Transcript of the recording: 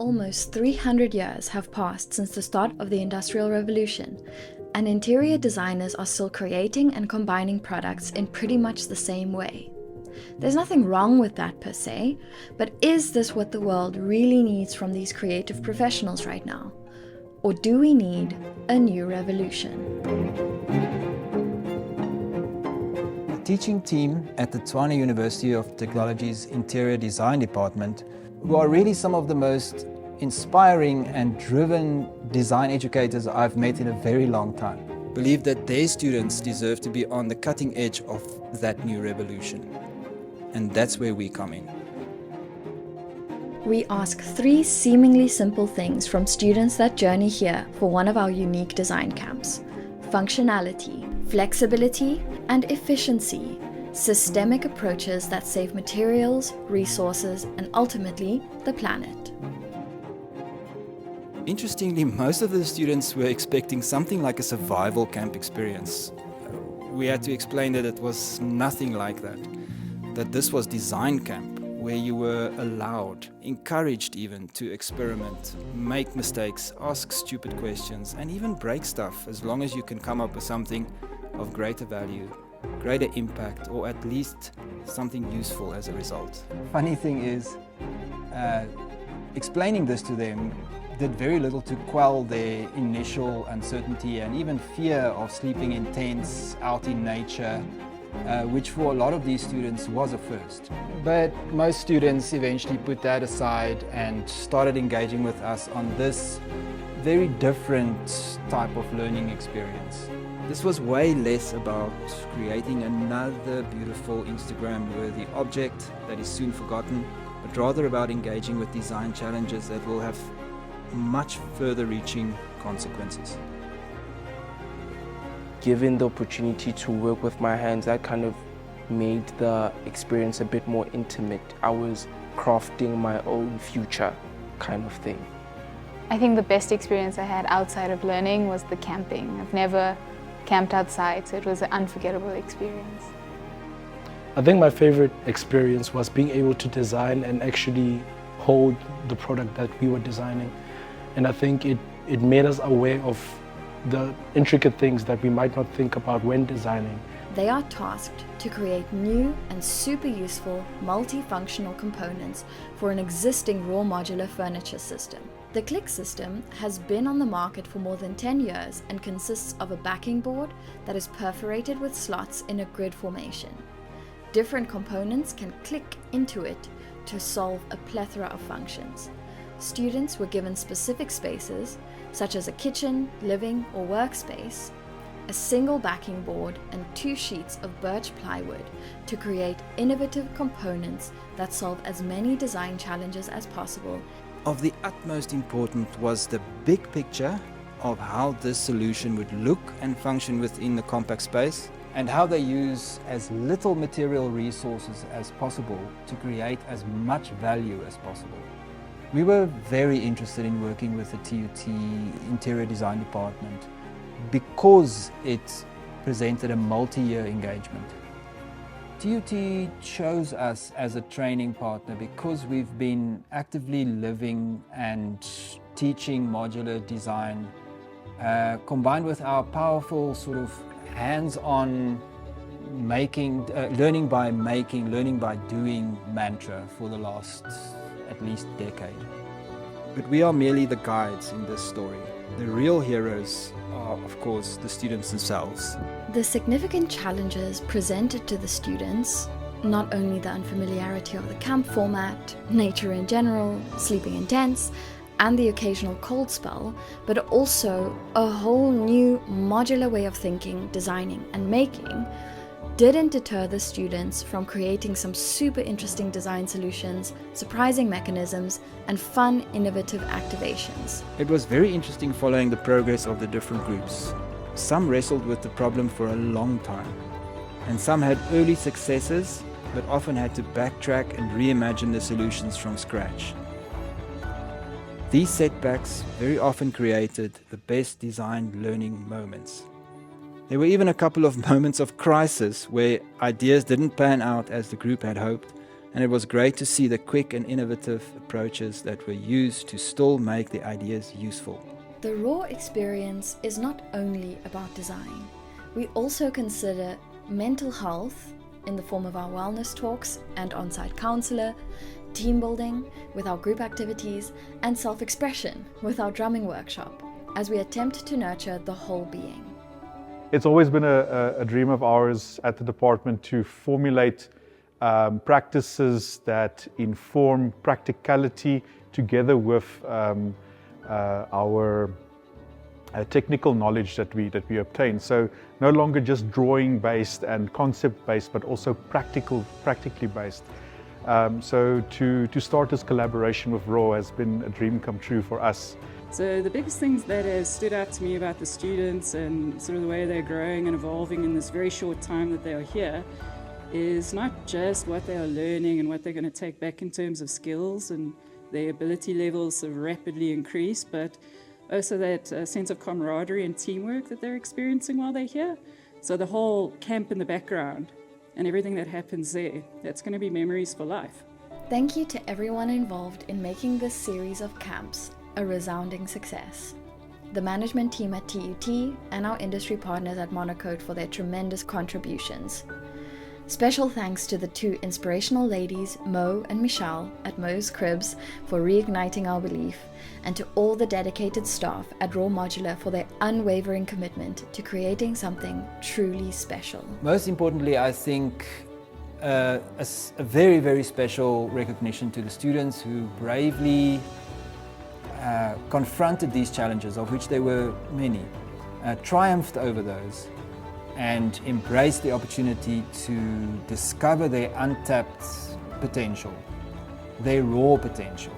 almost 300 years have passed since the start of the Industrial Revolution, and interior designers are still creating and combining products in pretty much the same way. There's nothing wrong with that per se, but is this what the world really needs from these creative professionals right now? Or do we need a new revolution? The teaching team at the Tshwane University of Technology's Interior Design Department, who are really some of the most inspiring and driven design educators I've met in a very long time, believe that their students deserve to be on the cutting edge of that new revolution. And that's where we come in. We ask 3 seemingly simple things from students that journey here for one of our unique design camps: functionality, flexibility, and efficiency. Systemic approaches that save materials, resources, and ultimately the planet. Interestingly, most of the students were expecting something like a survival camp experience. We had to explain that it was nothing like that. That this was design camp, where you were allowed, encouraged even, to experiment, make mistakes, ask stupid questions, and even break stuff, as long as you can come up with something of greater value, greater impact, or at least something useful as a result. Funny thing is, explaining this to them did very little to quell their initial uncertainty and even fear of sleeping in tents out in nature, which for a lot of these students was a first. But most students eventually put that aside and started engaging with us on this very different type of learning experience. This was way less about creating another beautiful Instagram-worthy object that is soon forgotten, but rather about engaging with design challenges that will have much further-reaching consequences. Given the opportunity to work with my hands, that kind of made the experience a bit more intimate. I was crafting my own future kind of thing. I think the best experience I had outside of learning was the camping. I've never camped outside, so it was an unforgettable experience. I think my favorite experience was being able to design and actually hold the product that we were designing. And I think it made us aware of the intricate things that we might not think about when designing. They are tasked to create new and super useful multifunctional components for an existing raw modular furniture system. The Click system has been on the market for more than 10 years and consists of a backing board that is perforated with slots in a grid formation. Different components can click into it to solve a plethora of functions. Students were given specific spaces, such as a kitchen, living, or workspace, a single backing board, and 2 sheets of birch plywood to create innovative components that solve as many design challenges as possible. Of the utmost importance was the big picture of how this solution would look and function within the compact space, and how they use as little material resources as possible to create as much value as possible. We were very interested in working with the T.U.T Interior Design Department because it presented a multi-year engagement. T.U.T chose us as a training partner because we've been actively living and teaching modular design, combined with our powerful sort of hands-on learning by making, learning by doing mantra for the last at least decade. But we are merely the guides in this story. The real heroes are, of course, the students themselves. The significant challenges presented to the students, not only the unfamiliarity of the camp format, nature in general, sleeping in tents, and the occasional cold spell, but also a whole new modular way of thinking, designing, and making, didn't deter the students from creating some super interesting design solutions, surprising mechanisms, and fun, innovative activations. It was very interesting following the progress of the different groups. Some wrestled with the problem for a long time, and some had early successes, but often had to backtrack and reimagine the solutions from scratch. These setbacks very often created the best design learning moments. There were even a couple of moments of crisis where ideas didn't pan out as the group had hoped, And it was great to see the quick and innovative approaches that were used to still make the ideas useful. The raw experience is not only about design. We also consider mental health in the form of our wellness talks and on-site counselor, team building with our group activities, and self-expression with our drumming workshop, as we attempt to nurture the whole being. It's always been a dream of ours at the department to formulate practices that inform practicality together with our technical knowledge that we obtain. So no longer just drawing based and concept based, but also practically based. So to start this collaboration with RAW has been a dream come true for us. So the biggest things that have stood out to me about the students and sort of the way they're growing and evolving in this very short time that they are here is not just what they are learning and what they're going to take back in terms of skills, and their ability levels have rapidly increased, but also that sense of camaraderie and teamwork that they're experiencing while they're here. So the whole camp in the background and everything that happens there, that's going to be memories for life. Thank you to everyone involved in making this series of camps a resounding success. The management team at T.U.T and our industry partners at Monocoat for their tremendous contributions. Special thanks to the two inspirational ladies, Mo and Michelle at Mo's Cribs, for reigniting our belief, and to all the dedicated staff at Raw Modular for their unwavering commitment to creating something truly special. Most importantly, I think a very, very special recognition to the students who bravely confronted these challenges, of which there were many, triumphed over those, and embraced the opportunity to discover their untapped potential, their raw potential.